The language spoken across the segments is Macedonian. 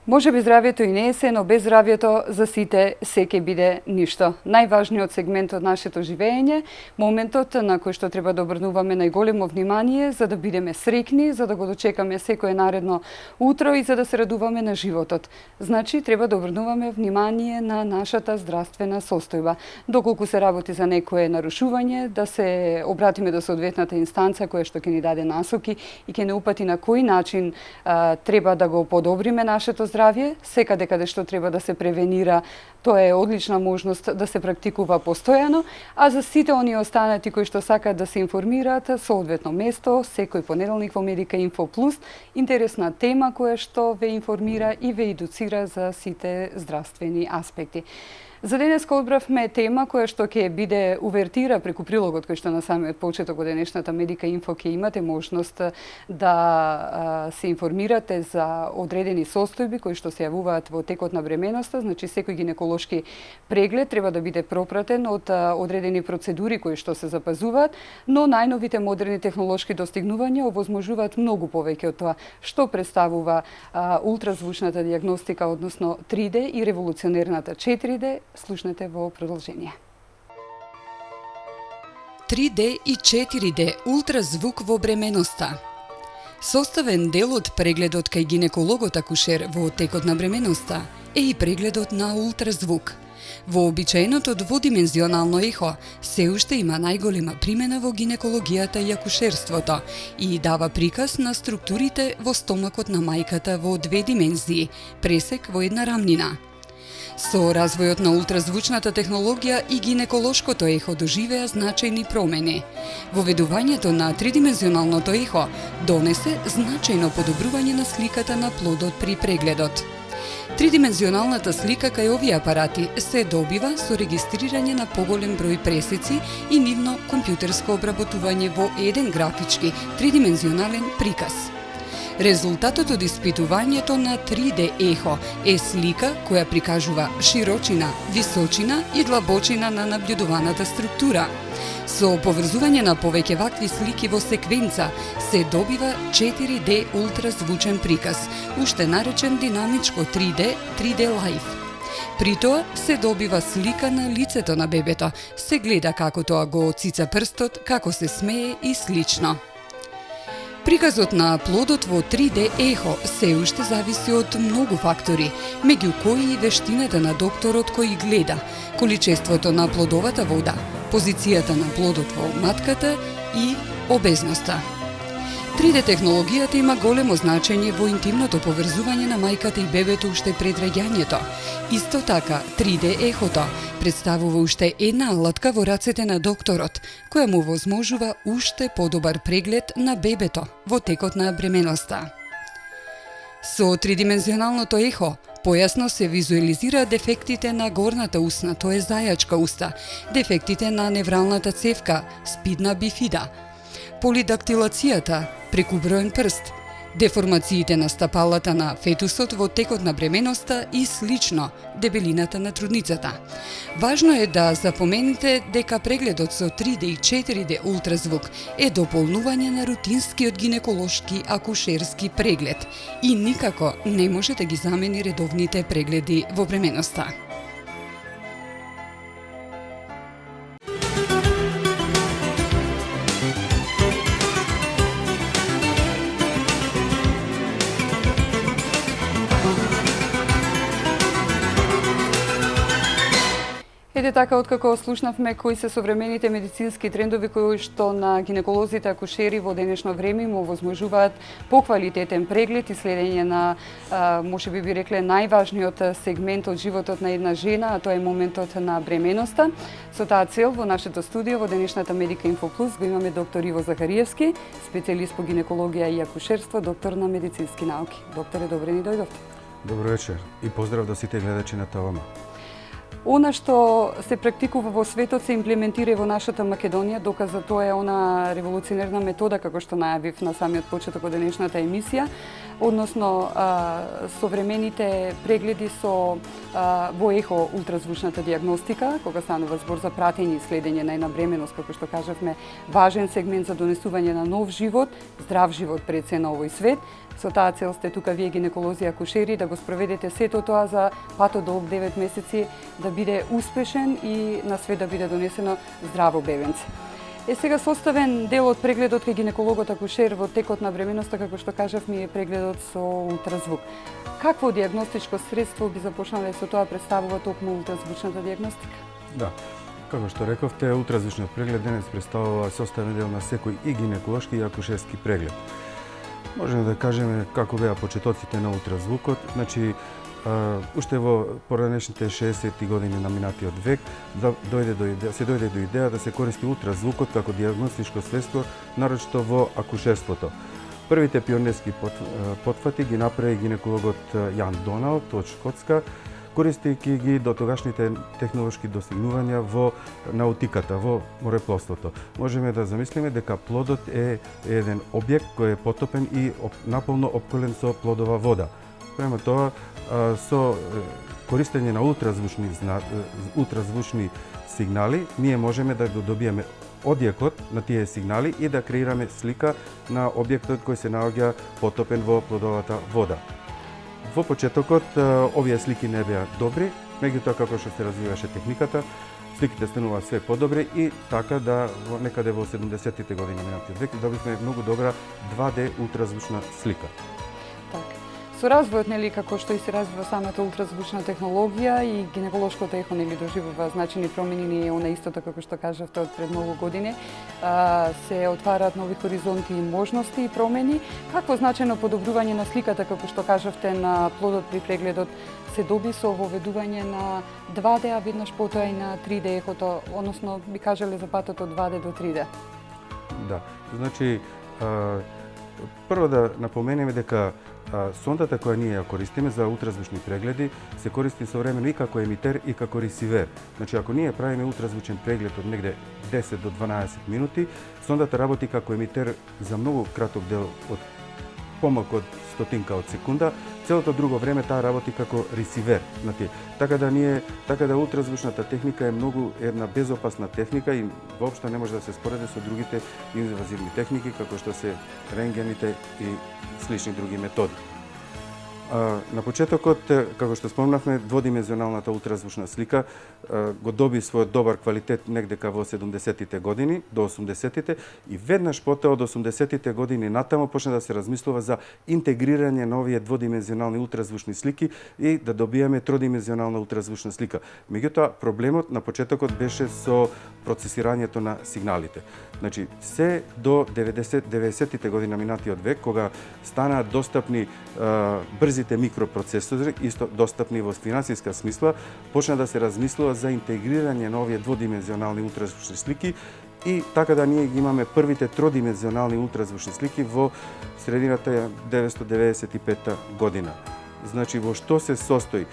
Може би здравјето и не е се, но без здравјето за сите се ќе биде ништо. Најважниот сегмент од нашето живење, моментот на кој што треба да обрнуваме најголемо внимание за да бидеме среќни, за да го дочекаме секое наредно утро и за да се радуваме на животот. Значи, треба да обрнуваме внимание на нашата здравствена состојба. Доколку се работи за некое нарушување, да се обратиме до соодветната инстанца која што ќе ни даде насоки и ќе не упати на кој начин треба да го подобриме нашето здравје, секаде каде што треба да се превенира, тоа е одлична можност да се практикува постојано, а за сите оние останати кои што сакаат да се информираат, соодветно место, секој понеделник во Медика Инфо Плюс, интересна тема која што ве информира и ве едуцира за сите здравствени аспекти. За денеска одбравме тема која што ќе биде увертира преку прилогот кој што на самиот почеток од денешната Медика Инфо ќе имате можност да се информирате за одредени состојби кои што се јавуваат во текот на бременоста, значи секој гинеколошки преглед треба да биде пропратен од одредени процедури кои што се запазуваат, но најновите модерни технолошки достигнувања овозможуваат многу повеќе од тоа што представува ултразвучната дијагностика, односно 3D и револуционерната 4D. Слушнете во продолжение. 3D и 4D ултразвук во бременоста. Составен дел од прегледот кај гинекологот акушер во текот на бременоста е и прегледот на ултразвук. Вообичаеното дводимензионално ехо се уште има најголема примена во гинекологијата и акушерството и дава приказ на структурите во стомакот на мајката во две димензии, пресек во една рамнина. Со развојот на ултразвучната технологија и гинеколошкото ехо доживеа значајни промени. Воведувањето на тридимензионалното ехо донесе значајно подобрување на сликата на плодот при прегледот. Тридимензионалната слика кај овие апарати се добива со регистрирање на поголем број пресеци и нивно компјутерско обработување во еден графички тридимензионален приказ. Резултатот од испитувањето на 3D ехо е слика која прикажува широчина, височина и длабочина на наблюдуваната структура. Со поврзување на повеќе вакви слики во секвенца се добива 4D ултразвучен приказ, уште наречен динамичко 3D, 3D Live. При тоа се добива слика на лицето на бебето, се гледа како тоа го цица прстот, како се смее и слично. Приказот на плодот во 3D ехо се уште зависи од многу фактори, меѓу кои и вештината на докторот кој гледа, количеството на плодовата вода, позицијата на плодот во матката и обезноста. 3D технологијата има големо значење во интимното поврзување на мајката и бебето уште пред раѓањето. Исто така, 3D ехото представува уште една алатка во рацете на докторот, која му возможува уште подобар преглед на бебето во текот на бременоста. Со тридимензионалното ехо појасно се визуализираат дефектите на горната усна, тоа е зајачка уста, дефектите на невралната цевка, спидна бифида, полидактилацијата, прекуброен прст, деформациите на стапалата на фетусот во текот на бременоста и слично, дебелината на трудницата. Важно е да запоменете дека прегледот со 3D и 4D ултразвук е дополнување на рутинскиот гинеколошки акушерски преглед и никако не може да ги замени редовните прегледи во бременоста. Еде така, откако слушнавме кои се современите медицински трендови кои што на гинеколозите акушери во денешно време му возможуваат поквалитетен преглед и следење на, може би рекле, најважниот сегмент од животот на една жена, а тоа е моментот на бременоста. Со таа цел во нашето студио во денешната Медика Инфо Плюс го имаме доктор Иво Захариевски, специјалист по гинекологија и акушерство, доктор на медицински науки. Докторе, добре ни дојдовте. Добро вечер и поздрав до сите гледачи на ТВМ. Она што се практикува во светот се имплементира и во нашата Македонија, доказ за тоа е она револуционерна метода, како што најавив на самиот почеток од денешната емисија, односно современите прегледи со во ехо ултразвучната диагностика, кога станува збор за пратење и следење на една бременост, како што кажавме, важен сегмент за донесување на нов живот, здрав живот пред се на овој свет. Со таа цел сте тука вие гинеколози акушери да го спроведете сето тоа за патот до 9 месеци да биде успешен и на свет да биде донесено здраво бебенце. Сега составен дел од прегледот кај гинекологот акушер во текот на бременоста, како што кажав, ми е прегледот со ултразвук. Какво диагностичко средство би започнале со тоа представува токму ултразвучната диагностика? Да. Како што рековте, ултразвучниот преглед денес представува составен дел на секој и гинеколошки и акушерски преглед. Можеме да кажеме како беа почетоците на ултразвукот, значи уште во поранешните 60-ти години на минатиот век се дојде до идеја да се користи ултразвукот како диагностичко средство, нарочито во акушерството. Првите пионерски потфати ги направи гинекологот Јан Доналд од Шкотска, користејќи ги дотогашните технолошки достигнувања во наутиката, во морепловството. Можеме да замислиме дека плодот е еден објект кој е потопен и наполно опколен со плодова вода. Према тоа, со користење на ултразвучни сигнали, ние можеме да го добиеме одјекот на тие сигнали и да креираме слика на објектот кој се наоѓа потопен во плодовата вода. Во почетокот, овие слики не беа добри, меѓутоа како што се развиваше техниката, сликите станува све подобри и така да некаде во 70-тите години на минатиот век добивме многу добра 2D ултразвучна слика. Со развојот, нели, како што и се развива самата ултразвучна технологија и гинеколошкото ехо, нели, доживува значајни промени, не е она истото како што кажавте од пред многу години. Се отвараат нови хоризонти и можности и промени. Какво значајно подобрување на сликата, како што кажавте, на плодот при прегледот се доби со воведување на 2D, а веднаш потоа и на 3D ехото, односно би кажале за патот од 2D до 3D. Да, значи прво да напоменеме дека сондата која ние ја користиме за ултразвучни прегледи се користи современо и како емитер и како ресивер. Значи, ако ние правиме ултразвучен преглед од негде 10 до 12 минути, сондата работи како емитер за многу краток дел од помалку од стотинка од секунда, целото друго време таа работи како ресивер на тие. Така да ултразвучната техника е многу една безопасна техника и воопшто не може да се спореди со другите инвазивни техники како што се рентгените и слични други методи. На почетокот, како што спомнавме, дводимензионалната ултразвучна слика го доби својот добар квалитет негдека во 70-тите години до 80-тите и веднаш потоа од 80-тите години натаму почна да се размислува за интегрирање на овие дводимензионални ултразвучни слики и да добиеме тродимензионална ултразвучна слика. Меѓутоа, проблемот на почетокот беше со процесирањето на сигналите. Значи, се до 90-тите години на минатиот век, кога станаат достапни брзите микропроцесори, исто достапни во финансиска смисла, почна да се размислува за интегрирање на овие дводимензионални ултразвучни слики и така да ние ги имаме првите тродимензионални ултразвучни слики во средината 1995 година. Значи, во што се состои?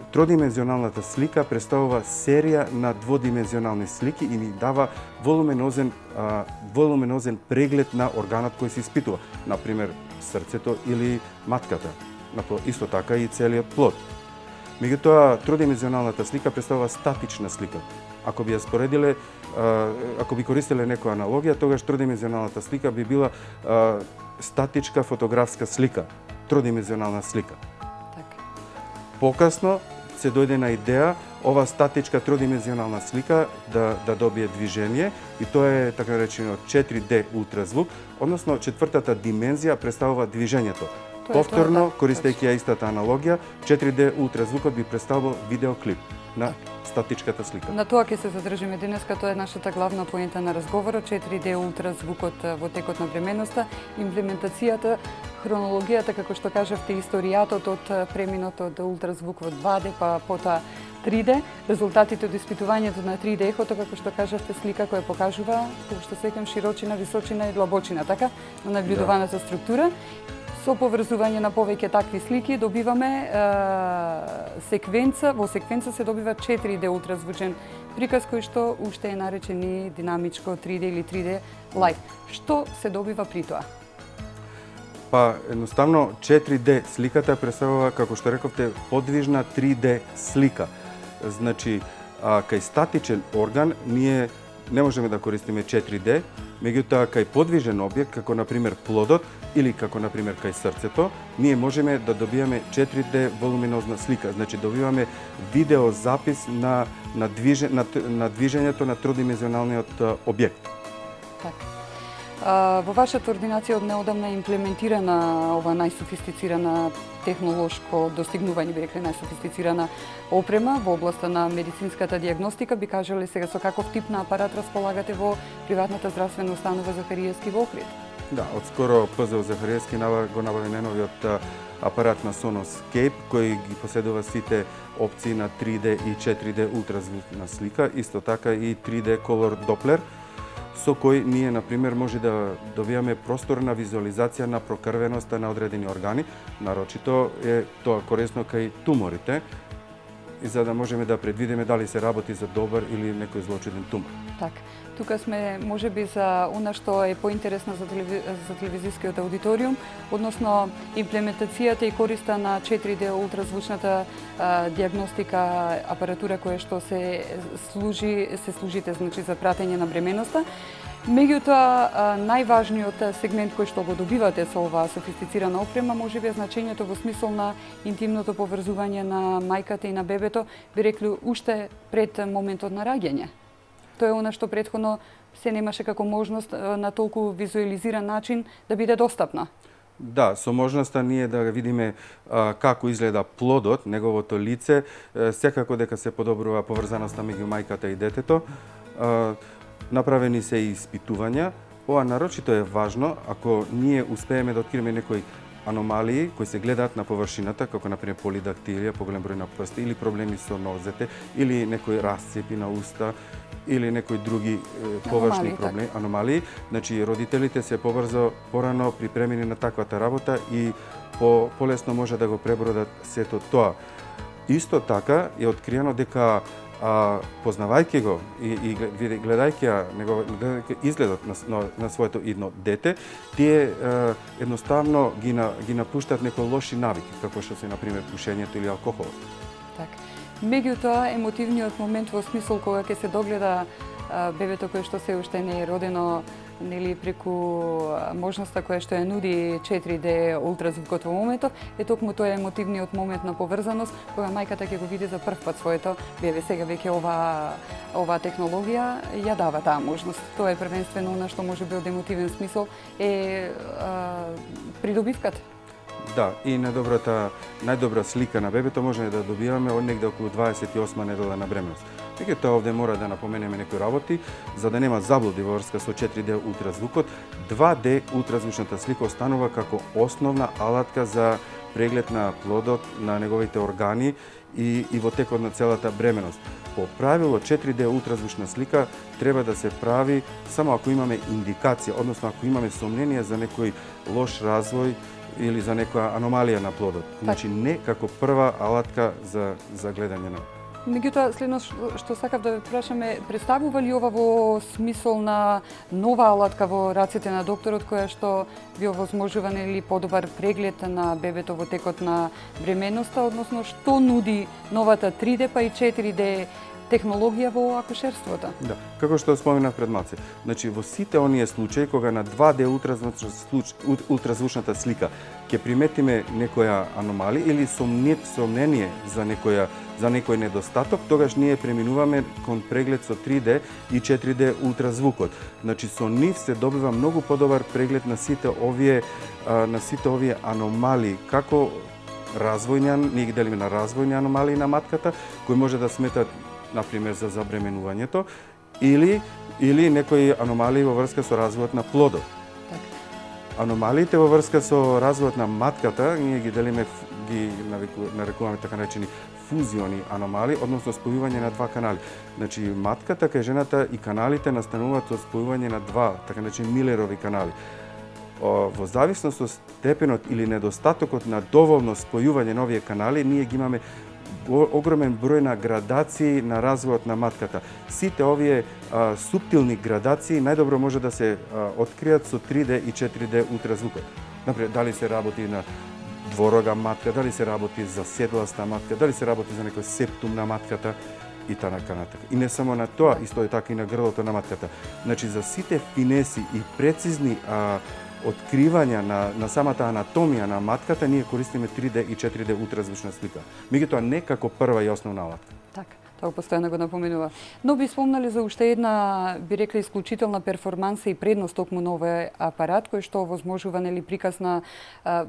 Тродимензионалната слика представува серија на дводимензионални слики и ни дава волуменозен преглед на органот кој се испитува, например срцето или матката, исто така и целиот плод. Меѓутоа, тродимензионалната слика представува статична слика. Ако би ја споредиле, ако би користеле некоја аналогија, тогаш тродимензионалната слика би била статичка фотографска слика, тродимензионална слика. Покасно се дојде на идеја ова статичка тродимензионална слика да добие движење и тоа е така наречено 4D ултразвук, односно четвртата димензија представува движењето. Повторно, користејќи ја истата аналогија, 4D ултразвукот би представувал видеоклип на статичката слика. На тоа ќе се задржиме денеска, тоа е нашата главна поента на разговорот, 4D ултразвукот во текот на бременоста, имплементацијата, хронологијата, како што кажавте, историјатот од преминот од ултразвук во 2D, па потоа 3D, резултатите од испитувањето на 3D ехото, како што кажавте, слика која покажува, како што сеќам, широчина, височина и длабочина, така, на наблюдуваната структура. Со поврзување на повеќе такви слики добиваме секвенца, во секвенца се добива 4D ултразвучен приказ кој што уште е наречен и динамичко 3D или 3D Live. Што се добива при тоа? Па, едноставно 4D сликата представува, како што рековте, подвижна 3D слика. Значи, кај статичен орган ние не можеме да користиме 4D, меѓутоа кај подвижен објект, како например плодот или како например кај срцето, ние можеме да добиеме 4D волуминозна слика. Значи добиваме видео запис на движењето на тродимензионалниот објект. Така. Во вашата ординација од неодамна е имплементирана ова најсофистицирана технолошко достигнување, би рекле најсофистицирана опрема во областа на медицинската диагностика. Би кажале сега со каков тип на апарат располагате во приватната здравствена установа Захариевски во Охрид? Да, одскоро ПЗО Захариевски го набави најновиот апарат на Sonos Cape, кој ги поседува сите опции на 3D и 4D ултразвучна слика, исто така и 3D Color Doppler, со кој ние, например, може да добиаме просторна визуализација на прокрвеноста на одредени органи, нарочито е тоа корисно кај туморите, и за да можеме да предвидиме дали се работи за добар или некој злочуден тумор. Така. Тука сме можеби за она што е поинтересно за телевизискиот аудиториум, односно имплементацијата и користа на 4D ултразвучната диагностика апаратура која што се служите значи за пратење на бременоста. Меѓутоа, најважниот сегмент кој што го добивате со оваа софистицирана опрема можеби е значењето во смисол на интимното поврзување на мајката и на бебето, би рекли уште пред моментот на раѓање. Тоа е она што претходно се немаше како можност на толку визуализиран начин да биде достапна. Да, со можноста ние да видиме како изгледа плодот, неговото лице, секако дека се подобрува поврзаноста меѓу мајката и детето. Направени се и испитувања. Ова нарочито е важно ако ние успееме да откриеме некои аномалии кои се гледаат на површината, како например полидактилија, поголем број на прсти, или проблеми со нозете, или некои расцепи на уста, или некои други површни проблеми, аномалии. Значи, родителите се побрзо, порано припремени на таквата работа и полесно може да го пребродат сето тоа. Исто така е откриено дека познавајќи го и гледајќи изгледот на своето идно дете, тие едноставно ги напуштат некои лоши навики, како што се например пушењето или алкохолот. Така. Меѓутоа, емотивниот момент во смисол кога ќе се догледа бебето кое што се уште не е родено, нели преку можноста која што ја нуди 4D ултразвукот во моментот, е токму тоа емотивниот момент на поврзаност, кога мајката ќе го види за прв пат своето бебе. Сега веќе ова технологија ја дава таа можност. Тоа е првенствено она што може би од емотивен смисол е придобивката. Да, и најдобра слика на бебето можеме да добиваме од негде околу 28 недела на бременост. Меѓутоа овде мора да напоменеме некои работи, за да нема заблуди во врска со 4D ултразвукот. 2D ултразвучната слика останува како основна алатка за преглед на плодот, на неговите органи и во текот на целата бременост. По правило 4D ултразвучна слика треба да се прави само ако имаме индикација, односно ако имаме сомнение за некој лош развој или за некоја аномалија на плодот. Значи не како прва алатка за гледање на. Меѓутоа, следно што сакав да ве прашаме, представува ли ова во смисол на нова алатка во рацете на докторот која што ви овозможува нели подобар преглед на бебето во текот на бременоста, односно што нуди новата 3D па и 4D технологија во акушерството? Да, како што споменав пред малце. Значи во сите оние случаи кога на 2D ултразвучната слика ќе приметиме некоја аномалија или сомнение за некој недостаток, тогаш ние преминуваме кон преглед со 3D и 4D ултразвукот. Значи со нив се добива многу подобар преглед на сите овие аномалии, како развојни, ние ги делиме на развојни аномалии на матката, кои може да сметат например за забременувањето или некои аномалии во врска со развојот на плодот. Аномалиите во врска со развојот на матката ние ги делиме, ги нарекуваме така наречени фузиони аномалии, односно спојување на два канали. Значи матката кај жената и каналите настануваат од спојување на два, така наречени Милерови канали. Во зависност од степенот или недостатокот на доволно спојување на овие канали, ние ги имаме огромен број на градации на развојот на матката. Сите овие суптилни градации најдобро може да се откријат со 3D и 4D ултразвукот. Например, дали се работи на дворога матка, дали се работи за седласта матка, дали се работи за некој септум на матката и така натака. И не само на тоа, исто е така и на грлото на матката. Значи за сите финеси и прецизни откривања на самата анатомија на матката, ние користиме 3D и 4D ултразвучна слика. Меѓутоа не како прва и основна алатка. Така, тоа постојано го напоменува. Но би спомнали за уште една, би рекла, исклучителна перформанса и предност токму на овој апарат, кој што овозможува, нели, приказ на,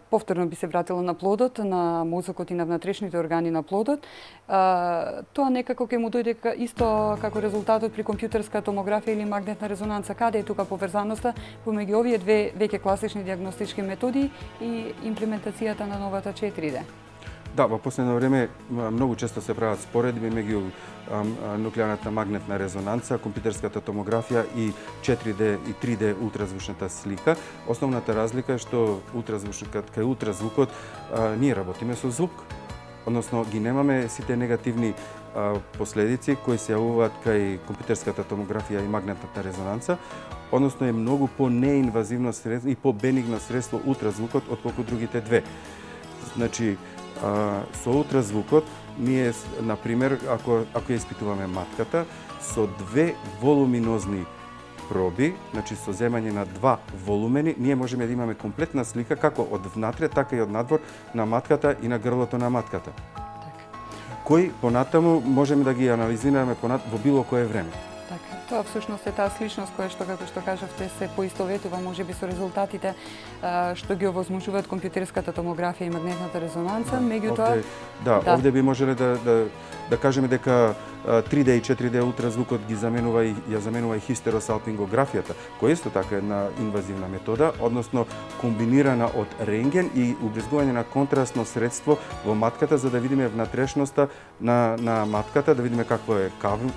повторно би се вратило на плодот, на мозокот и на внатрешните органи на плодот. Тоа некако ќе му дојде исто како резултатот при компјутерска томографија или магнетна резонанца. Каде е тука поврзаноста помеѓу овие две веќе класични диагностички методи и имплементацијата на новата 4D? Да, во последно време многу често се прават споредби меѓу нуклеарната магнетна резонанца, компјутерската томографија и 4D и 3D ултразвучната слика. Основната разлика е што кај ултразвукот ние работиме со звук, односно ги немаме сите негативни последици кои се јавуваат кај компјутерската томографија и магнетната резонанца, односно е многу по-неинвазивно средство и по-бенигно средство ултразвукот отколку другите две. Значи, со ултразвукот ние, например, ако ја испитуваме матката, со две волуминозни проби, значи со земање на два волумени, ние можеме да имаме комплетна слика како од внатре, така и од надвор на матката и на грлото на матката. Кои понатаму можеме да ги анализираме во било кое време. Така, тоа всушност е таа сличност која што, како што кажавте, се поистоветува можеби со резултатите што ги овозможуваат компјутерската томографија и магнетната резонанца, меѓутоа овде би можеле да кажеме дека 3D и 4D ултразвукот ги заменува и хистеросалпингографијата, која исто така е една инвазивна метода, односно комбинирана од рентген и убризгување на контрастно средство во матката за да видиме внатрешноста на матката, да видиме какво е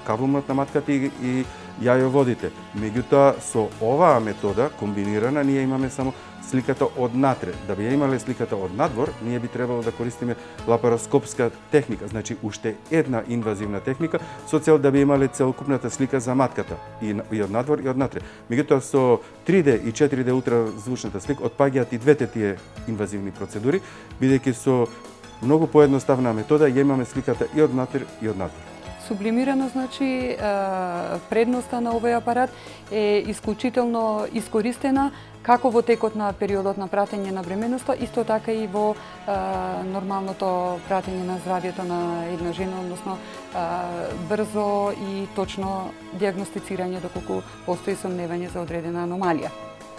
кавумот на матката и јајоводите. Меѓутоа со оваа метода комбинирана ние имаме само сликата од натре. Да би ја имале сликата од надвор, ние би требало да користиме лапароскопска техника, значи уште една инвазивна техника со цел да би имале целокупната слика за матката и од надвор и од натре. Меѓутоа со 3D и 4D ултразвучната слика отпаѓаат и двете тие инвазивни процедури, бидејќи со многу поедноставна метода ја имаме сликата и од натре и од надвор. Сублимирано, значи, предноста на овој апарат е исклучително искористена како во текот на периодот на пратење на бременоста, исто така и во нормалното пратење на здравјето на една жена, односно брзо и точно диагностицирање доколку постои сомневање за одредена аномалија.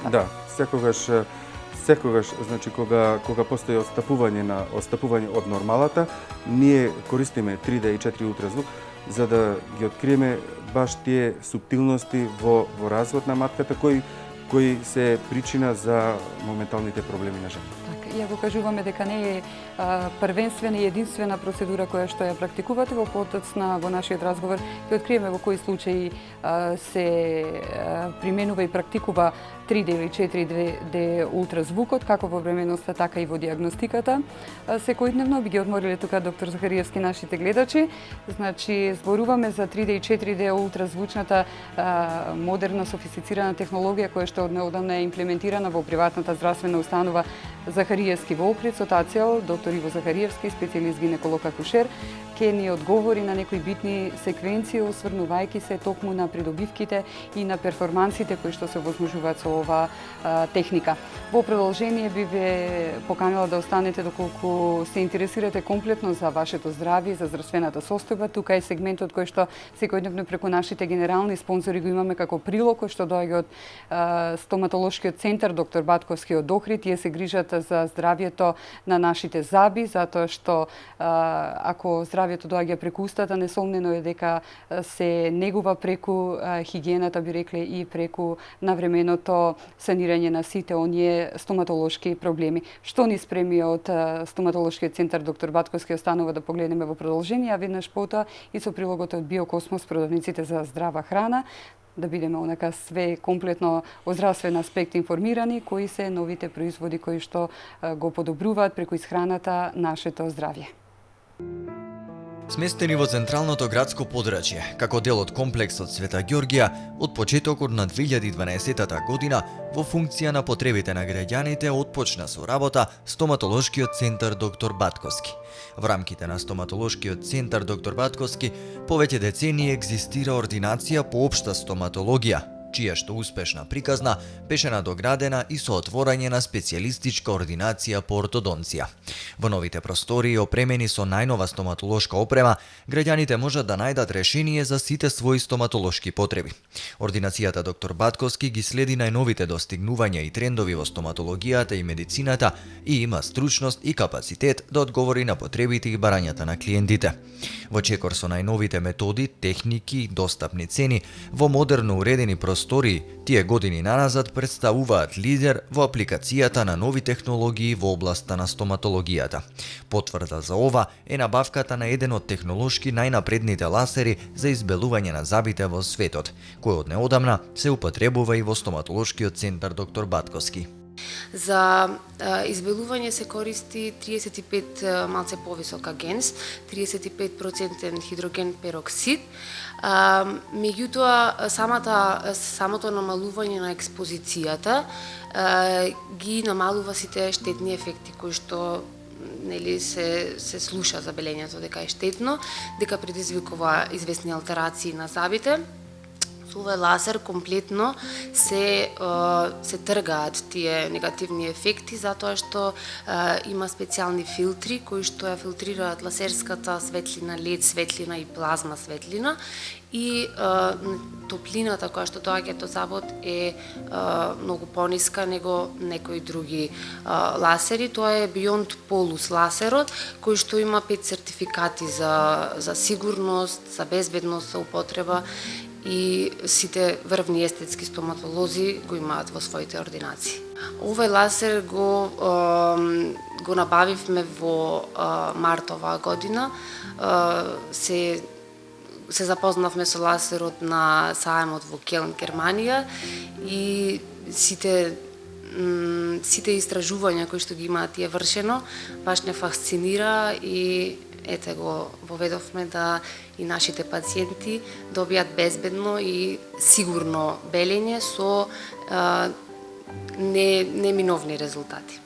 Да, секогаш, значи кога постои отстапување од нормалата, ние користиме 3D и 4 ултразвук за да ги откриеме баш тие суптилности во развојот на матката кои се причина за моменталните проблеми на жената. Така, ја го кажуваме дека не е првенствена и единствена процедура која што ја практикувате, во потоцна во нашиот разговор ќе откриеме во кои случаи се применува и практикува 3D или 4D ултразвукот, како во бременоста, така и во диагностиката. Секојдневно би ги одмориле тука доктор Захариевски нашите гледачи. Значи, зборуваме за 3D и 4D ултразвучната модерна, софистицирана технологија која што однеодамна е имплементирана во приватната здравствена установа Захариевски во Охрид. Со таа цел, доктор Иво Захариевски, специјалист гинеколог акушер, ќе ни одговори на некои битни секвенции, осврнувајќи се токму на придобивките и на перформансите кои што се возможуваат со оваа техника. Во продолжение би ве поканила да останете доколку се интересирате комплетно за вашето здравје, за здравствената состојба. Тука е сегментот кој што секојдневно преку нашите генерални спонзори го имаме како прилог, кој што доаѓа од стоматолошкиот центар доктор Батковски од Охрид. Тие се грижат за здравјето на нашите заби, затоа што ако здравјето доаѓа преку устата, несомнено е дека се негува преку хигиената, би рекле, и преку навременото санирање на сите оние стоматолошки проблеми. Што ни спреми од стоматолошкиот центар доктор Батковски останува да погледнеме во продолжение, а веднаш потоа и со прилогот од Биокосмос, продавниците за здрава храна, да бидеме онака све комплетно од здравствен аспект информирани, кои се новите производи кои што го подобруваат преку исхраната нашето здравје. Сместени во централното градско подрачје, како дел од комплексот Света Ѓоргија, од почетокот на 2012 година, во функција на потребите на граѓаните, отпочна со работа стоматолошкиот центар Доктор Батковски. Во рамките на стоматолошкиот центар Доктор Батковски, повеќе децении екзистира ординација по општа стоматологија, чија што успешна приказна беше надоградена и со отворање на специјалистичка ординација по ортодонција. Во новите простории, опремени со најнова стоматолошка опрема, граѓаните можат да најдат решение за сите своји стоматолошки потреби. Ординацијата Доктор Батковски ги следи најновите достигнувања и трендови во стоматологијата и медицината и има стручност и капацитет да одговори на потребите и барањата на клиентите. Во чекор со најновите методи, техники, достапни цени, во модерно уредени простории, тие години наназад представуваат лидер во апликацијата на нови технологии во областа на стоматологијата. Потврда за ова е набавката на еден од технолошки најнапредните ласери за избелување на зъбите во светот, кој од неодамна се употребува и во стоматолошкиот центар Доктор Батковски. За избелување се користи 35 малце повисок агенс, 35% хидроген пероксид. Меѓутоа, самото намалување на експозицијата ги намалува сите штетни ефекти кои што се слуша за белењето дека е штетно, дека предизвикува известни алтерации на зъбите. Со овој лазер комплетно се тргаат тие негативни ефекти затоа што има специјални филтри кои што ја филтрираат лазерската светлина, лед светлина и плазма светлина и топлината која што доаѓа до зъбот е многу пониска него некои други лазери. Тоа е Beyond Polus лазерот кој што има 5 сертификати за сигурност, за безбедност, за употреба и сите врвни естетски стоматолози го имаат во своите ординации. Овој лазер го набавивме во март оваа година. Се запознавме со лазерот на саемот во Келн, Германија и сите истражувања кои што ги имаат тие вршено баш не фасцинира и ете го воведовме да и нашите пациенти добијат безбедно и сигурно белење со неминовни резултати.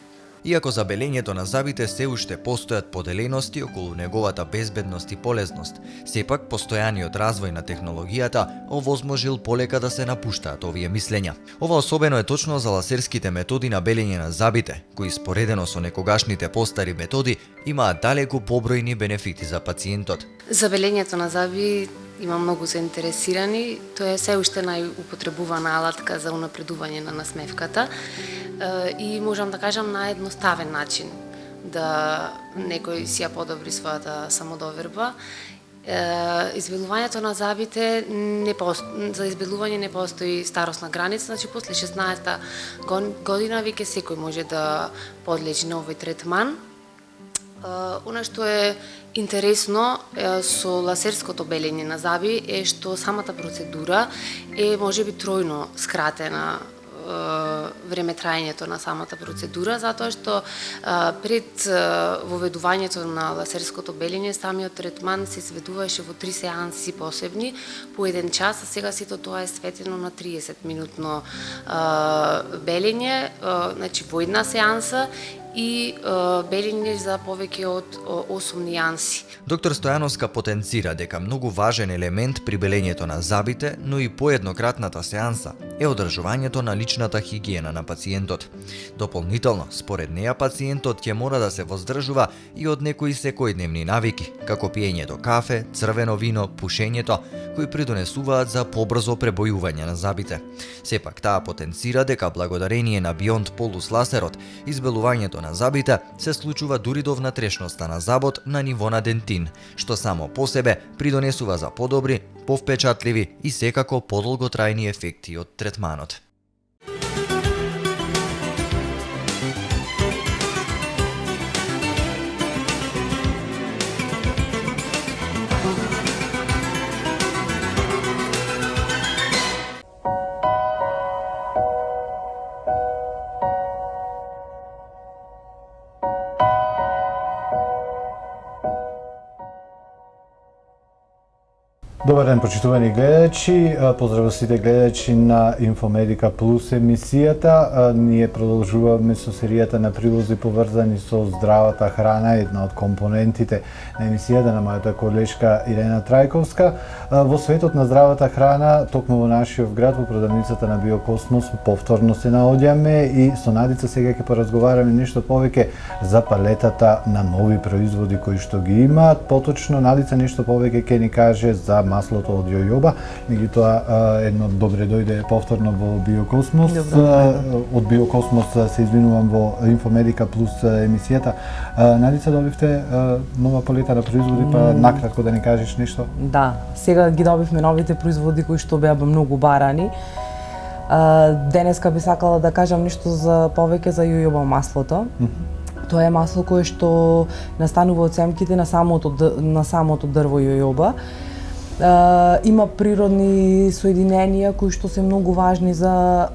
Иако за белењето на зъбите се уште постојат поделености околу неговата безбедност и полезност, сепак постојаниот развој на технологијата овозможил полека да се напуштаат овие мислења. Ова особено е точно за лазерските методи на белење на зъбите, кои споредено со некогашните постари методи имаат далеку побројни бенефити за пациентот. За белењето на зъби има многу заинтересирани. Тоа е се уште најупотребувана алатка за унапредување на насмевката и можам да кажам на едноставен начин да некој си ја подобри својата самодоверба. Избелувањето на зъбите за избелување не постои старосна граница, значи после 16-та година веќе секој може да подлежи на овој третман. Она што е интересно со лазерското белење на зъби е што самата процедура е можеби тројно скратена време траењето на самата процедура, затоа што пред воведувањето на лазерското белење, самиот третман се изведуваше во 3 сеанси посебни, по 1 час, а сега сето тоа е светено на 30-минутно белење, значи во една сеанса и белење за повеќе од 8 нијанси. Доктор Стојановска потенцира дека многу важен елемент при белењето на зъбите, но и поеднократната сеанса е одржувањето на личната хигиена на пациентот. Дополнително, според неја пациентот ќе мора да се воздржува и од некои секојдневни навики, како пиењето кафе, црвено вино, пушењето, кои придонесуваат за побрзо пребојување на зъбите. Сепак таа потенцира дека благодарение на Beyond Polus лазерот, избелувањето на зъбите се случува дури до внатрешноста на зъбот на ниво на дентин, што само по себе придонесува за подобри, повпечатливи и секако подолготрајни ефекти од третманот. Добар ден, почитувани гледачи. Поздрав сите гледачи на Инфомедика Плюс емисијата. Ние продолжуваме со серијата на прилози поврзани со здравата храна, една од компонентите на емисијата на мојата колешка Ирена Трајковска. Во светот на здравата храна, токму во нашиот град, во продавницата на Биокосмос, повторно се наоѓаме и со Надица сега ќе поразговараме нешто повеќе за палетата на нови производи кои што ги имаат. Поточно Надица нешто повеќе ќе ни каже за маслото од јојоба, меѓутоа едно добре дојде повторно во Биокосмос. Од Биокосмос се извинувам во Инфомедика Плюс емисијата. Надица, добивте нова палета на производи, па накратко да ни кажеш нешто? Да, сега ги добивме новите производи кои што беа многу барани. Денеска би сакала да кажам нешто за повеќе за јојоба маслото. Тоа е масло кое што настанува од семките на самото дрво јојоба. Има природни соединенија кои што се многу важни за...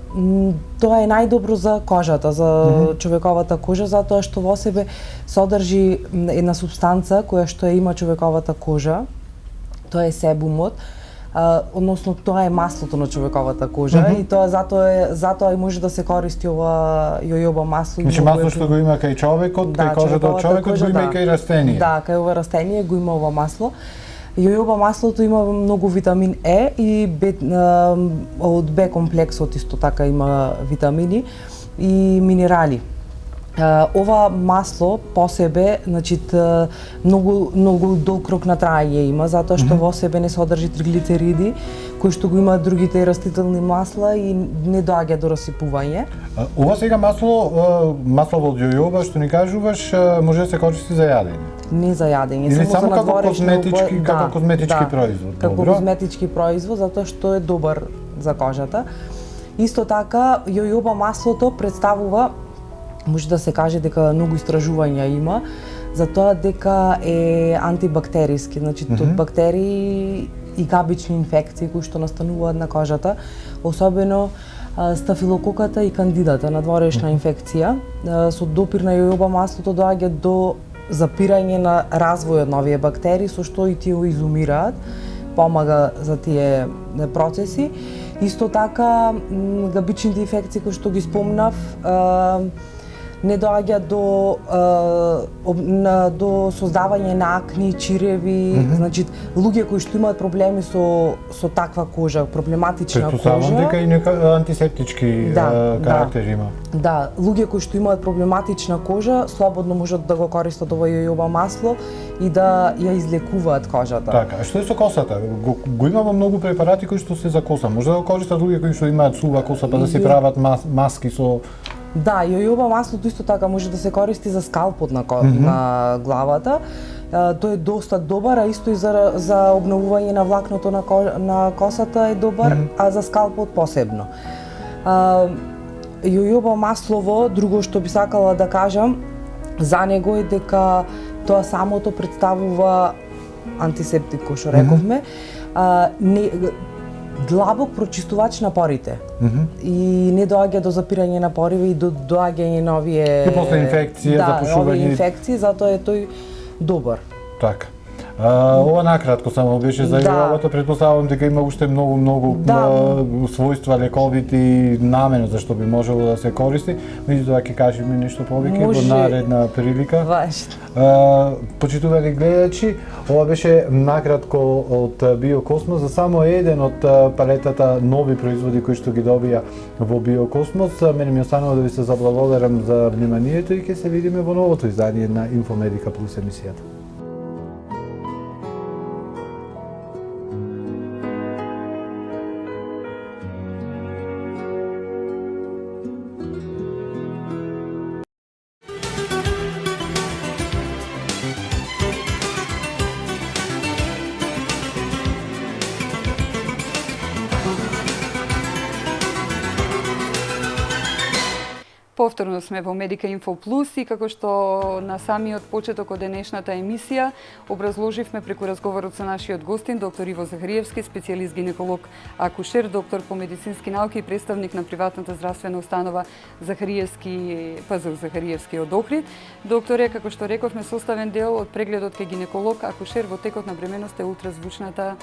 Тоа е најдобро за кожата, за човековата кожа, затоа што во себе содржи една супстанца која што има човековата кожа. Тоа е себумот. Односно тоа е маслото на човековата кожа и тоа затоа и може да се користи ова јојоба масло. Значи масло што го има кај човекот, кај кожата од човекот, го има и кај растение. Да, кај ова растение го има ова масло. Јојоба маслото има многу витамин Е и од Б комплексот исто така има витамини и минерали. Ова масло по себе, значи многу долг рок на траење има, затоа што во себе не содржи триглицериди, кои што го имаат другите растителни масла и не доаѓа до расипување. Ова сега масло од јојоба што ни кажуваш, може да се користи за јадење? Не за јадење, или само за како козметички производ. Како козметички производ, затоа што е добар за кожата. Исто така, јојоба маслото представува, може да се каже дека многу истражувања има, за тоа дека е антибактериски, значи од бактерии и габични инфекции кои што настануваат на кожата, особено стафилококата и кандидата, надворешна инфекција. Со допир на јојоба маслото доаѓа до запирање на развојот на овие бактерии, со што и тие изумираат, помага за тие процеси. Исто така, габичните инфекции кои што ги спомнав, не доаѓа до создавање на акни, чиреви, значи луѓе кои што имаат проблеми со таква кожа, проблематична кожа. Претпоставам дека и нека антисептички карактери има. Да, луѓе кои што имаат проблематична кожа, слободно можат да го користат ова јојоба масло и да ја излекуваат кожата. Така, а што е со косата? Го имаме многу препарати кои што се за коса. Може да го користат луѓе кои што имаат сува коса па да си прават маски со... Да, јојоба маслото исто така може да се користи за скалпот на главата. Тој е доста добар, а исто и за обновување на влакното на косата е добар, а за скалпот посебно. Јојоба маслово, друго што би сакала да кажам за него е дека тоа самото представува антисептик, кој што рековме, длабок прочистувач на порите и не доаѓа до запирање на пориви и до доаѓање на овие... И после инфекција, запушување... овие инфекции, затоа е тој добар. Така. Ова накратко само беше за јојобата, претпоставувам дека има уште многу својства лековити намено за што би можело да се користи, меѓутоа ќе кажеме нешто повеќе во наредна прилика. Важно. Почитувани гледачи, ова беше накратко од Биокосмос за само еден од палетата нови производи кои што ги добија во Биокосмос. Мене ми останува да ви се заблагодарам за вниманието и ќе се видиме во новото издание на Инфомедика Плюс емисијата. Повторно сме во Медика Инфо Плюс и како што на самиот почеток од денешната емисија образложивме преку разговорот со нашиот гостин, доктор Иво Захариевски, специјалист гинеколог акушер, доктор по медицински науки и представник на приватната здравствена установа Захариевски, ПЗУ Захариевски од Охрид. Докторе, како што рековме, составен дел од прегледот кај гинеколог акушер во текот на бременоста е ултразвучната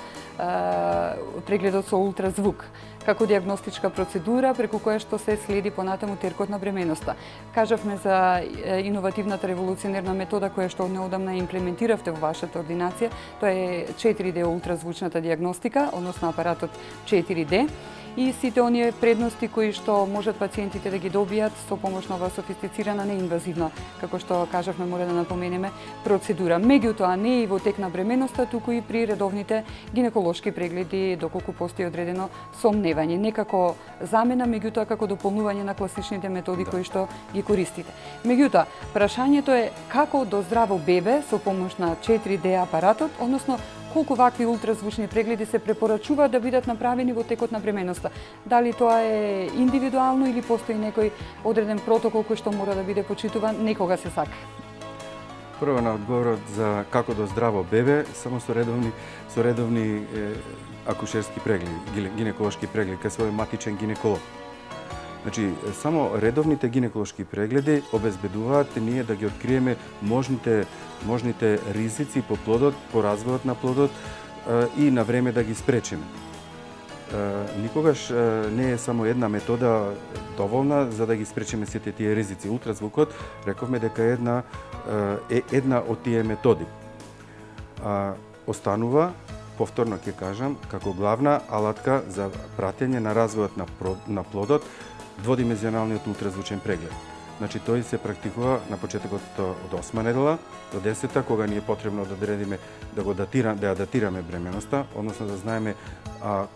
прегледот со ултразвук како диагностичка процедура преку која што се следи понатаму теркот на бременоста. Кажавме за иновативната револуционерна метода која што неодамна имплементиравте во вашата ординација. Тоа е 4D ултразвучната диагностика, односно апаратот 4D. И сите оние предности кои што можат пациентите да ги добијат со помош на оваа софистицирана, неинвазивна, како што кажавме, мора да напоменеме, процедура. Меѓутоа, не и во тек на бременоста, туку и при редовните гинеколошки прегледи, доколку постои одредено сомневање. Не како замена, меѓутоа како дополнување на класичните методи кои што ги користите. Меѓутоа, прашањето е како до здраво бебе со помош на 4D апаратот, односно колку вакви ултразвучни прегледи се препорачува да бидат направени во текот на бременоста. Дали тоа е индивидуално или постои некој одреден протокол кој што мора да биде почитуван некога се сака? Прво на одговорот за како до здраво бебе, само со редовни акушерски прегледи, гинеколошки прегледи кај свој матичен гинеколог. Значи, само редовните гинеколошки прегледи обезбедуваат ние да ги откриеме можните ризици по плодот, по развојот на плодот и на време да ги спречиме. Никогаш не е само една метода доволна за да ги спречиме сите тие ризици. Ултразвукот, рековме дека е една од тие методи. Останува, повторно ќе кажам, како главна алатка за пратење на развојот на плодот, дводимензионалниот ултразвучен преглед. Значи, тој се практикува на почетокот од 8 недела до 10-та, кога ни е потребно да одредиме, да ја датираме бременоста, односно да знаеме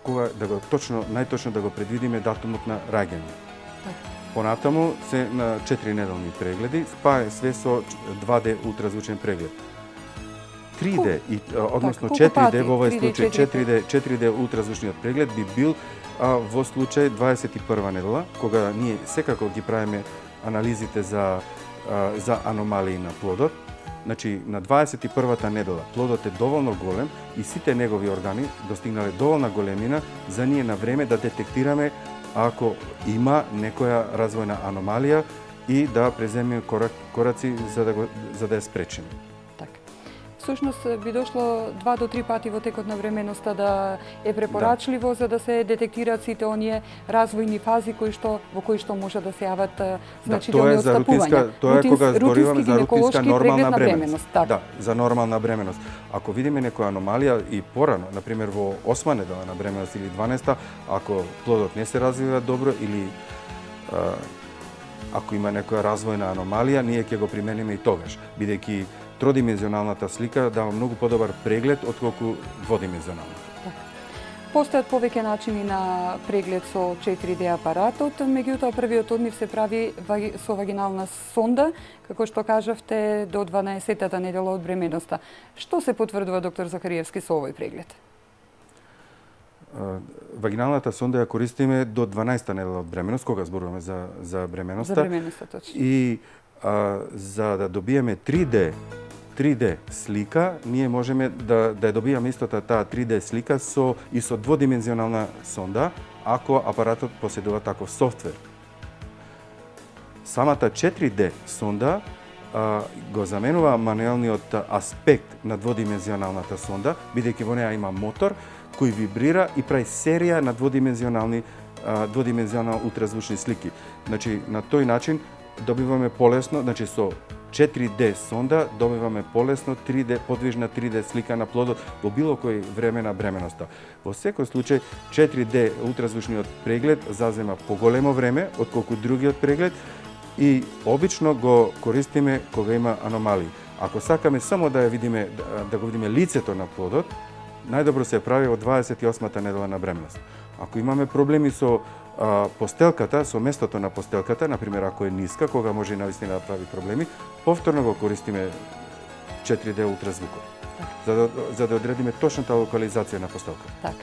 кога најточно да го предвидиме датумот на раѓање. Понатаму се на 4 неделни прегледи, па све со 2D ултразвучен преглед. 3D, односно 4D во овој случај, 4D ултразвучниот преглед би бил во случај 21 недела, кога ние секако ги правиме анализите за аномалии на плодот. Значи, на 21-та недела плодот е доволно голем и сите негови органи достигнале доволна големина за ние на време да детектираме ако има некоја развојна аномалија и да преземеме кораци за да ја спречиме. Всушност би дошло 2 до 3 пати во текот на бременоста да е препорачливо за да се детектираат сите оние развојни фази во кои што може да се јават значителни отстапувања. Тоа е кога збориваме за рутинска нормална бременост. Да, за нормална бременост. Ако видиме некоја аномалија и порано, на пример во 8 недела на бременост или 12-та, ако плодот не се развива добро или ако има некоја развојна аномалија, ние ќе го примениме и тогаш, бидејќи тродимензионалната слика дава многу подобар преглед отколку дводимензионалната. Постојат повеќе начини на преглед со 4D апаратот, меѓутоа првиот од нив се прави со вагинална сонда, како што кажавте, до 12-та недела од бременоста. Што се потврдува, доктор Захариевски, со овој преглед? Вагиналната сонда ја користиме до 12-та недела од бременост, кога зборуваме за бременоста. За бременоста, точно. И за да добиеме 3D слика, ние можеме да ја добиеме истата таа 3D слика со дводимензионална сонда, ако апаратот поседува таков софтвер. Самата 4D сонда го заменува мануелниот аспект на дводимензионалната сонда, бидејќи во неа има мотор кој вибрира и прави серија на дводимензионални ултразвучни слики. Значи, на тој начин добиваме полесно, значи со 4D сонда добиваме полесно подвижна 3D слика на плодот во било кој време на бременоста. Во секој случај 4D ултразвучниот преглед зазема поголемо време отколку другиот преглед и обично го користиме кога има аномалии. Ако сакаме само да го видиме лицето на плодот, најдобро се прави од 28-та недела на бременост. Ако имаме проблеми со постелката, со местото на постелката, например ако е ниска, кога може навистина да прави проблеми, повторно го користиме 4D ултразвукот, за да одредиме точната локализација на постелката. Так.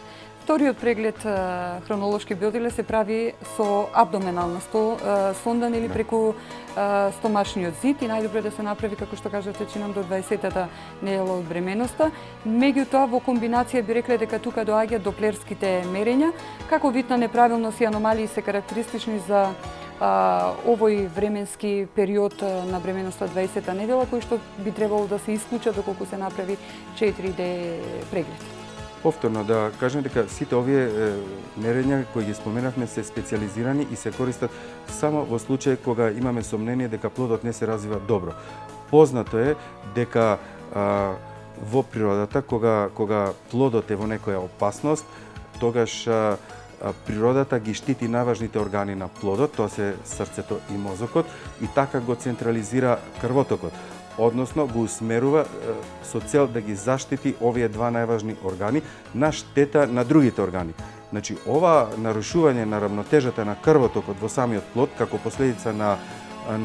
Вториот преглед хронолошки биоделе се прави со абдоменална сонда, нели преку стомашниот зид и најдобре да се направи, како што кажате, чинам до 20-та недела од бременоста. Меѓутоа, во комбинација би рекле дека тука доаѓаат доплерските мерења, како вид на неправилност и аномалии се карактеристични за овој временски период на бременоста 20-та недела, кој што би требало да се исклучат доколку се направи 4D преглед. Повторно да кажем дека сите овие мерења кои ги споменавме се специјализирани и се користат само во случај кога имаме сомнение дека плодот не се развива добро. Познато е дека во природата кога плодот е во некоја опасност, тогаш природата ги штити најважните органи на плодот, тоа се срцето и мозокот, и така го централизира крвотокот. Односно го усмерува со цел да ги заштити овие два најважни органи на штета на другите органи. Значи, ова нарушување на равнотежата на крвотокот во самиот плод, како последица на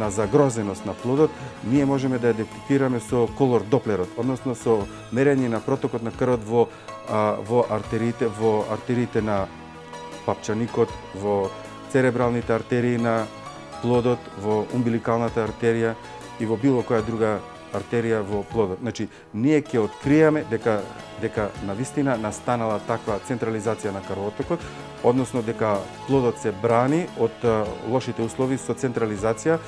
загрозеност на плодот, ние можеме да ја детектираме со колор доплерот, односно со мерење на протокот на крвот во артериите на папчаникот, во церебралните артерии на плодот, во умбиликалната артерија и во било која друга артерија во плодот. Значи, ние ќе откриеме дека навистина настанала таква централизација на крвотокот, односно дека плодот се брани од лошите услови со централизација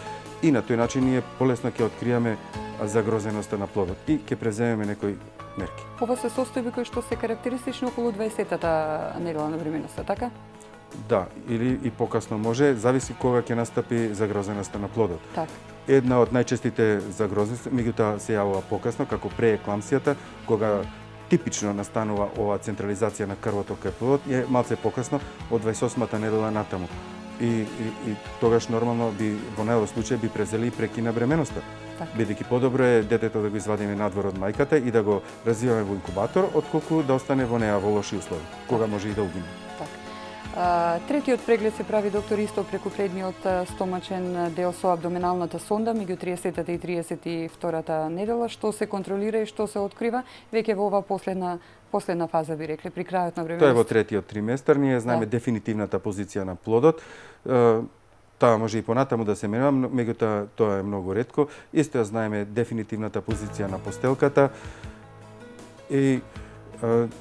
и на тој начин ние полесно ќе откриеме загрозеноста на плодот и ќе преземеме некои мерки. Ова се состојби кои што се карактеристични околу 20-та недела на бременоста, така? Да, или и покасно може, зависи кога ќе настапи загрозеноста на плодот. Така. Една од најчестите загрозености, меѓутоа се јавува покасно, како преекламсијата, кога типично настанува оваа централизација на крвоток кај плодот, е малце покасно од 28-та недела натаму. И тогаш нормално во најлош случај би презели и прекина бременоста. Бидејќи подобро е детето да го извадиме надвор од мајката и да го развиваме во инкубатор, отколку да остане во неа во лоши услови, кога може и да угине. Третиот преглед се прави, доктор, исто преку предниот стомачен дел со абдоменалната сонда меѓу 30-та и 32-та недела, што се контролира и што се открива веќе во оваа последна фаза, би рекле, при крајот на бременоста. Тоа е во третиот триместар, ние знаеме дефинитивната позиција на плодот. Таа може и понатаму да се менува, меѓутоа тоа е многу ретко. Исто ја знаеме дефинитивната позиција на постелката и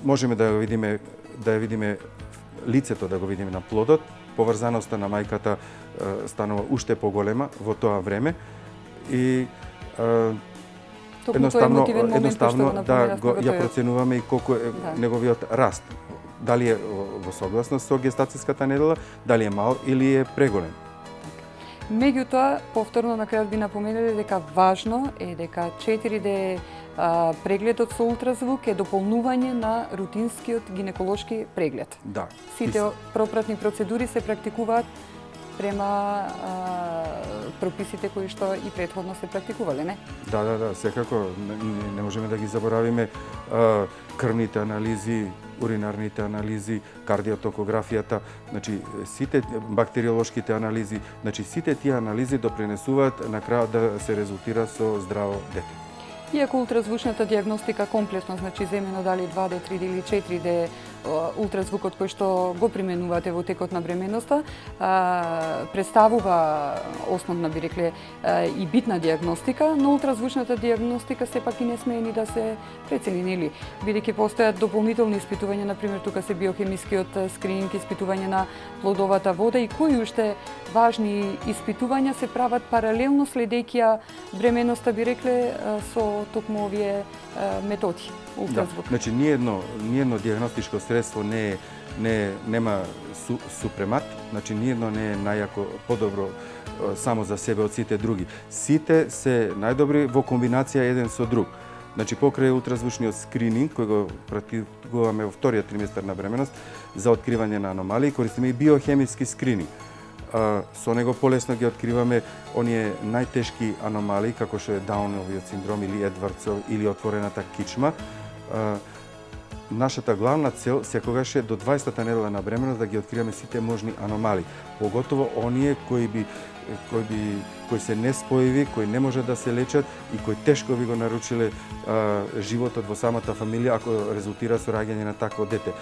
можеме да ја видиме лицето, да го видиме на плодот. Поврзаноста на мајката станува уште поголема во тоа време и едноставно ја проценуваме и колку е неговиот раст. Дали е во согласност со гестацијската недела, дали е мал или е преголем. Меѓутоа, повторно на крајот би напоменале дека важно е дека 4D прегледот со ултразвук е дополнување на рутинскиот гинеколошки преглед. Да. Сите пропратни процедури се практикуваат према прописите кои што и претходно се практикувале, не? Да, секако не можеме да ги заборавиме крвните анализи, уринарните анализи, кардиотокографијата, значи сите бактериолошките анализи, значи сите тие анализи допринесуваат на крајот да се резултира со здраво дете. Иако ултразвучната диагностика комплетно, значи земено дали 2D, 3D или 4D ултразвукот кој што го применувате во текот на бременоста, представува основна, би рекле, и битна диагностика, но ултразвучната диагностика сепак и не смее ни да се прецени, нели? Бидејќи постојат дополнителни испитувања, например, тука се биохемискиот скрининг, испитување на плодовата вода и кои уште важни испитувања се прават паралелно следејќи ја бременоста, би рекле, со токму овие методи. Ултразвук. Да, значи ниедно диагностичко средство нема супремат, значи ниедно не е најако подобро само за себе од сите други. Сите се најдобри во комбинација еден со друг. Значи покрај ултразвучниот скрининг кој го практикуваме во вториот триместар на бременост за откривање на аномалии, користиме и биохемиски скрининг. Со него полесно ги откриваме оние најтешки аномалии како што е Дауновиот синдром или Едвардсов или отворената кичма. Нашата главна цел секогаш е до 20-та недела на бременост да ги откриеме сите можни аномалии, поготово оние кои би кои се неспојиви, кои не може да се лечат и кои тешко би го нарушиле животот во самата фамилија ако резултира со раѓање на такво дете.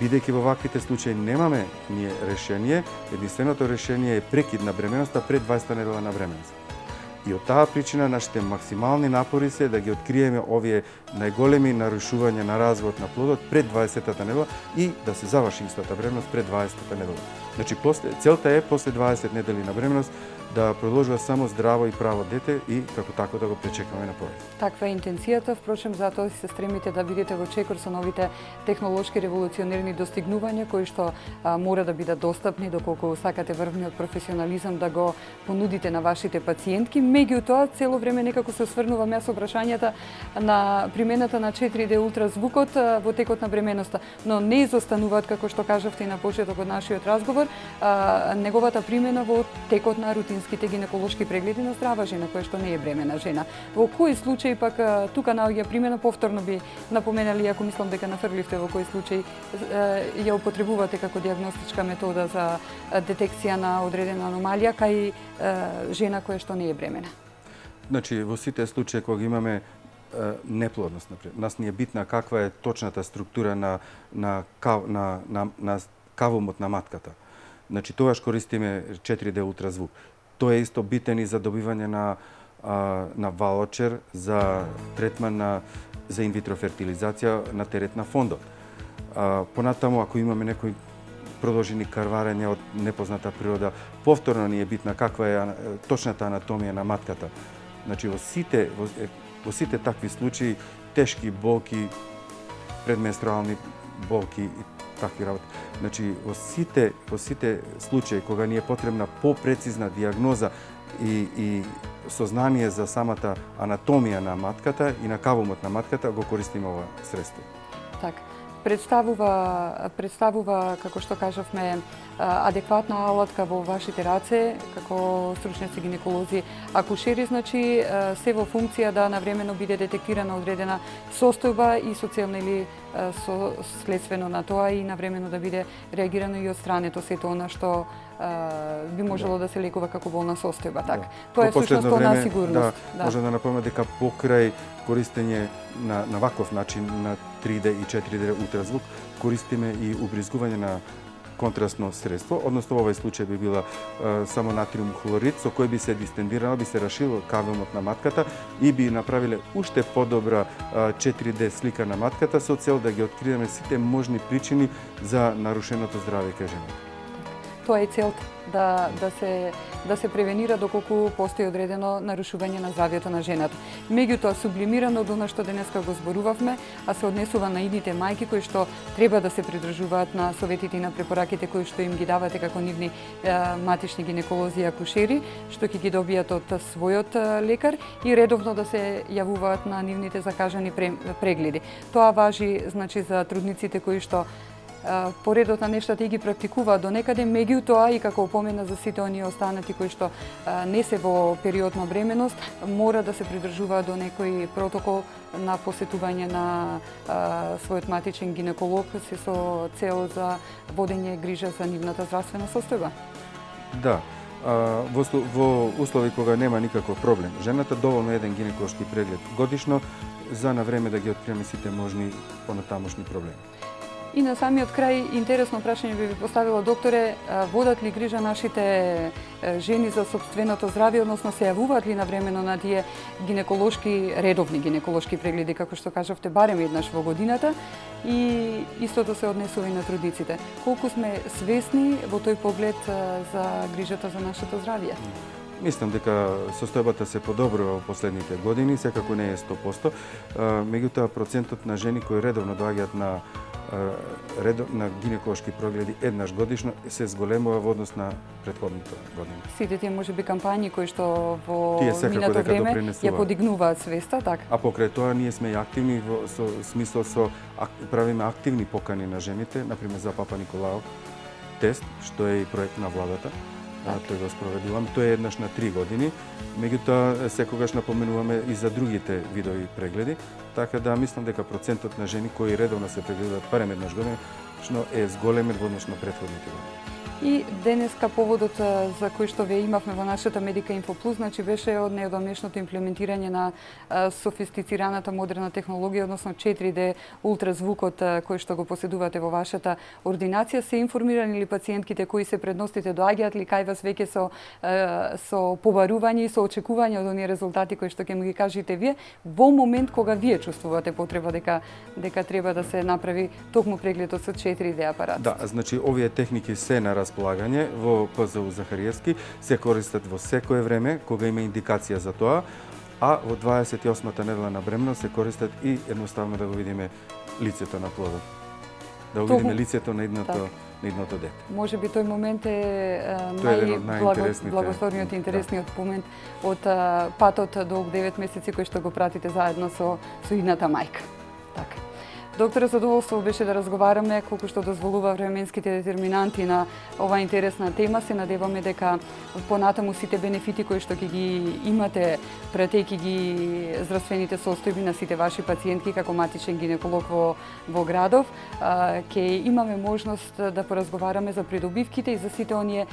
Бидејќи во ваквите случаи немаме ние решение, единственото решение е прекид на бременоста пред 20-та недела на бременост. И од таа причина нашите максимални напори се да ги откриеме овие најголеми нарушувања на развојот на плодот пред 20-та недела и да се заврши истата бременост пред 20-та недела. Значи, целта е после 20 недели на бременост да продолжува само здраво и право дете и како тако да го пречекаме на повеќе. Таква е интенцијата, впрочем затоа се стремите да бидете во чекор со новите технолошки револуционерни достигнувања кои што мора да бидат достапни доколку сакате врвниот професионализам да го понудите на вашите пациентки. Меѓутоа, цело време некако се осврнувам јас со прашањата на примената на 4D ултразвукот во текот на бременоста, но не изостануваат, како што кажавте и на почеток од нашиот разговор, неговата примена во текот на рутинските гинеколошки прегледи на здрава жена која што не е бремена жена. Во кои случаи пак тука наоѓа примена, повторно би напоменали, ако мислам дека нафрливте во кои случаи ја употребувате како диагностичка метода за детекција на одредена аномалија кај жена која што не е бремена. Значи, во сите случаи кога имаме неплодност, например, нас ни е битна каква е точната структура на кавумот на матката. Значи, тогаш користиме 4D ултразвук. Тој е исто битен и за добивање на ваучер за третман за инвитро фертилизација на терет на фондот. Понатаму, ако имаме некои продолжени карварења од непозната природа, повторно ни е битна каква е точната анатомија на матката. Значи, во сите такви случаи, тешки болки, предменструални болки и такви работи. Значи, во сите случаи кога ни е потребна попрецизна диагноза и сознание за самата анатомија на матката и на кавумот на матката, го користиме ова средство. Така. Представува, како што кажавме, адекватна алатка во вашите раце, како стручници гинеколози, акушери, значи се во функција да навремено биде детектирана одредена состојба и со цел или следствено на тоа и навремено да биде реагирано и од страните сето она што би можело да се лекува како болна состојба. Така. Тоа е всушност она сигурност. Може да напомнам дека покрај користење на ваков начин на 3D и 4D ултразвук користиме и убризгување на контрастно средство, односно во овој случај би била само натриум хлорид со кој би се дистендирало, би се рашило кавумот на матката и би направиле уште подобра 4D слика на матката со цел да ги откриеме сите можни причини за нарушеното здраве кај жената. Тоа е целта, да се превенира доколку постои одредено нарушување на здравјето на жената. Меѓутоа, сублимирано од она што денеска го зборувавме, а се однесува на идните мајки кои што треба да се придржуваат на советите и на препораките кои што им ги давате како нивни матични гинеколози и акушери, што ќе ги добијат од својот лекар и редовно да се јавуваат на нивните закажани прегледи. Тоа важи, значи, за трудниците кои што поредот на нештата и ги практикуваат до некаде, меѓутоа и како опомена за сите оние останати кои што не се во период на бременост, мора да се придржуваат до некој протокол на посетување на својот матичен гинеколог се со цел за водење грижа за нивната здравствена состојба. Да. Во услови кога нема никаков проблем, жената доволно еден гинеколошки преглед годишно за на време да ги откриеме сите можни понатамошни проблеми. И на самиот крај, интересно прашање би ви поставила, докторе, водат ли грижа нашите жени за собственото здравје, односно се јавуваат ли навремено на тие редовни гинеколошки прегледи, како што кажавте, барем еднаш во годината, и истото се однесува и на трудниците. Колку сме свесни во тој поглед за грижата за нашето здравје? Мислам дека состојбата се подобрува во последните години, секако не е 100%, меѓутоа процентот на жени кои редовно доаѓаат на гинеколошки прегледи еднаш годишно се зголемува во однос на претходната година. Сите тие можеби кампањи кои што во минато време ја подигнуваат свеста, така? А покрај тоа ние сме и активни со смисол правиме активни покани на жените, например за Папа Николаов тест, што е и проект на владата. Тој го спроведуваме. Тој е еднаш на 3 години, меѓутоа секогаш напоменуваме и за другите видови прегледи, така да мислам дека процентот на жени кои редовно се прегледуваат барем еднаш година е зголемен во однос на претходните години. И денеска поводот за кој што ве имавме во нашата Медика Инфо Плюс, значи беше од неодамнешното имплементирање на софистицираната модерна технологија, односно 4D ултразвукот кој што го поседувате во вашата ординација. Се информирани ли пациентките кои се предностите, доаѓаат ли кај вас веќе со побарување и со очекување од оние резултати кои што ќе му ги кажете вие во момент кога вие чувствувате потреба дека треба да се направи токму прегледот со 4D апарат? Да, значи овие техники се на располагање во ПЗУ Захариевски, се користат во секое време кога има индикација за тоа, а во 28-та недела на бремност се користат и едноставно да го видиме лицето на плодот. Да го видиме лицето на едното дете. Може би тој момент е најинтересните. благословниот и интересниот момент од патот до 9 месеци кој што го пратите заедно со идната мајка. Така. Доктор, задоволство беше да разговараме колку што дозволува временските детерминанти на оваа интересна тема. Се надеваме дека понатаму сите бенефити кои што ќе ги имате пратејќи ги здравствените состојби на сите ваши пациентки како матичен гинеколог во градов, ќе имаме можност да поразговараме за придобивките и за сите оние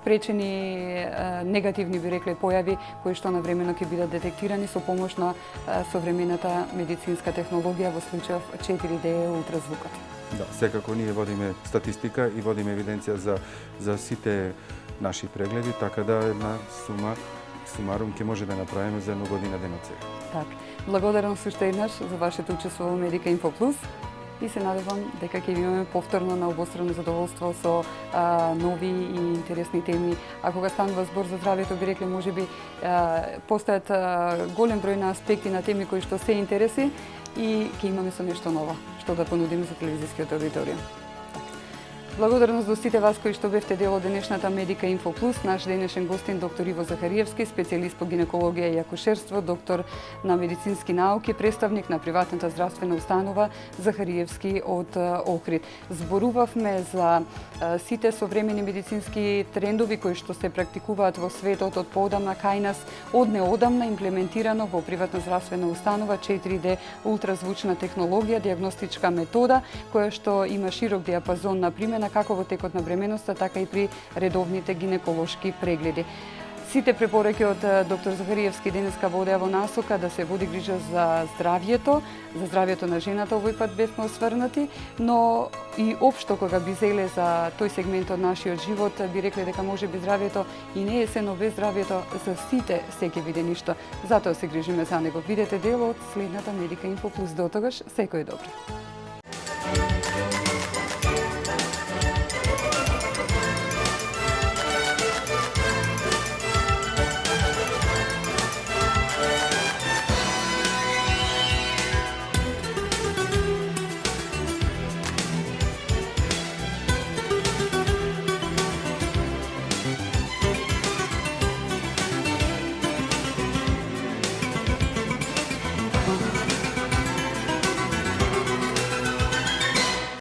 спречени негативни, би рекле, појави кои што навремено ќе бидат детектирани со помош на современата медицинска технологија, во случајов 4D ултразвукот. Да, секако ние водиме статистика и водиме евиденција за сите наши прегледи, така да една сумарум ќе може да направиме за една година ден од сега. Така. Благодарност уште еднаш за вашето учество во Медика Инфо Плюс и се надевам дека ќе имаме повторно на обострано задоволство со нови и интересни теми. А кога станува збор за здравјето, би рекле, можеби постојат голем број на аспекти на теми кои што се интереси и ќе имаме со нешто ново што да понудиме за телевизискиот аудиториум. Благодарност до сите вас кои што бевте дел од денешната Медика Инфо Плюс. Наш денешен гостин доктор Иво Захариевски, специјалист по гинекологија и акушерство, доктор на медицински науки, представник на приватната здравствена установа Захариевски од Охрид. Зборувавме за сите современи медицински трендови кои што се практикуваат во светот од поодамна кај нас, од неодамна имплементирано во приватна здравствена установа 4D ултразвучна технологија, диагностичка метода која што има широк диапазон на примена како во текот на бременоста, така и при редовните гинеколошки прегледи. Сите препораки од доктор Захариевски денеска водеа во насока да се води грижа за здравјето на жената, овој пат бевме осврнати, но и општо кога би зеле за тој сегмент од нашиот живот, би рекле дека може би здравјето и не е се, но без здравјето за сите се ќе биде ништо. Затоа се грижиме за него. Видете дел од следната Медика Инфо Плюс. До тогаш, секој добро.